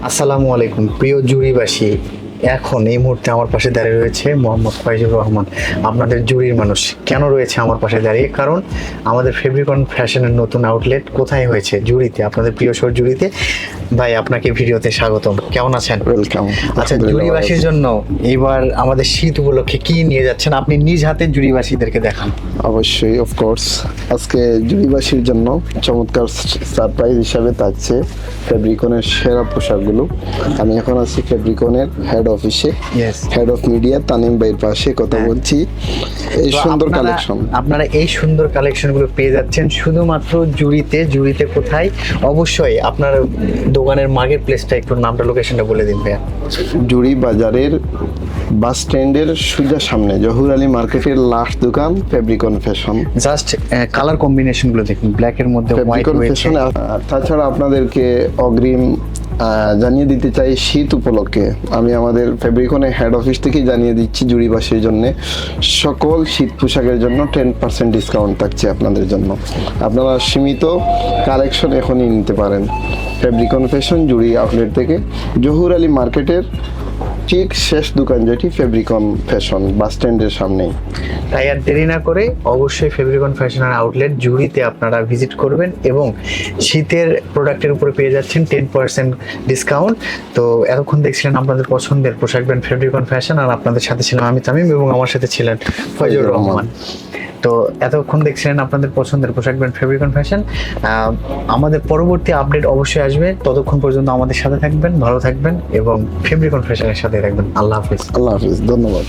আসসালামু আলাইকুম প্রিয় জুড়িবাসী। এখন এই মুহূর্তে আমার পাশে দাঁড়িয়ে রয়েছে মোহাম্মদ ফয়জুর রহমান, আপনাদের জুড়ির মানুষ। কেন রয়েছে আমার পাশে দাঁড়িয়ে? কারণ আমাদের ফেব্রিকন ফ্যাশনের নতুন আউটলেট কোথায় হয়েছে? জুড়িতে, আপনাদের প্রিয় শহর জুড়িতে। ভাই, আপনাকে ভিডিওতে স্বাগতম। কেমন আছেন? ওয়েলকাম। আচ্ছা, জুড়িবাসীর জন্য এবার আমাদের শীত উপলক্ষে কি নিয়ে যাচ্ছেন? আপনি নিজ হাতে জুড়িবাসীদেরকে দেখান। অবশ্যই, অফকোর্স। আজকে জুড়িবাসীর জন্য চমৎকার সারপ্রাইজ হিসাবে থাকছে ফেব্রিকনের সেরা পোশাকগুলো। আমি এখন আছি ফেব্রিকনের হেড অফিসে, হেড অফ মিডিয়া তানিম ভাইয়ের পাশে কথা বলছি। এই সুন্দর কালেকশন, আপনারা এই সুন্দর কালেকশনগুলো পেয়ে যাচ্ছেন শুধুমাত্র জুড়িতে। জুড়িতে কোথায়? অবশ্যই আপনার দোকানের মার্কেট প্লেসটা, একটু নামটা, লোকেশনটা বলে দিন ভাইয়া। জুড়ি বাজারের বাস স্ট্যান্ডের সোজা সামনে জহুর আলী মার্কেটের লাস্ট দোকান ফেব্রিকন ফ্যাশন। জাস্ট কালার কম্বিনেশনগুলো দেখুন, ব্ল্যাকের মধ্যে হোয়াইট ফেব্রিকন রয়েছে। ফ্যাশন। তাছাড়া আপনাদেরকে অগ্রিম জানিয়ে দিতে চাই, শীত উপলক্ষে আমি আমাদের ফেব্রিকনের হেড অফিস থেকেই জানিয়ে দিচ্ছি জুড়িবাসীর জন্য সকল শীত পোশাকের জন্য 10% ডিসকাউন্ট থাকছে আপনাদের জন্য। আপনারা সীমিত কালেকশন এখনই নিতে পারেন ফেব্রিকন ফ্যাশন জুড়ি আউটলেট থেকে, জহুর আলী মার্কেটের ঠিক শেষ দোকান যেটি ফেব্রিকন ফ্যাশন, বাস স্ট্যান্ডের সামনেই। তাই আর দেরি না করে অবশ্যই ফেব্রিকন ফ্যাশনের আউটলেট জুড়িতে আপনারা ভিজিট করবেন এবং শীতের প্রোডাক্টের উপরে পেয়ে যাচ্ছেন 10% ডিসকাউন্ট। তো এতক্ষণ দেখছিলেন আপনাদের পছন্দের পোশাক ব্র্যান্ড ফেব্রিকন ফ্যাশন, আর আপনাদের সাথে ছিলাম আমি তামিম এবং আমার সাথে ছিলেন ফয়জুর রহমান। তো এতক্ষণ দেখছিলেন আপনাদের পছন্দের পোশাক ব্র্যান্ড ফেব্রিকন ফ্যাশন। আমাদের পরবর্তী আপডেট অবশ্যই আসবে, ততক্ষণ পর্যন্ত আমাদের সাথে থাকবেন, ভালো থাকবেন এবং ফেব্রিকন ফ্যাশনের সাথে থাকবেন। আল্লাহ হাফিজ। আল্লাহ হাফিজ, ধন্যবাদ।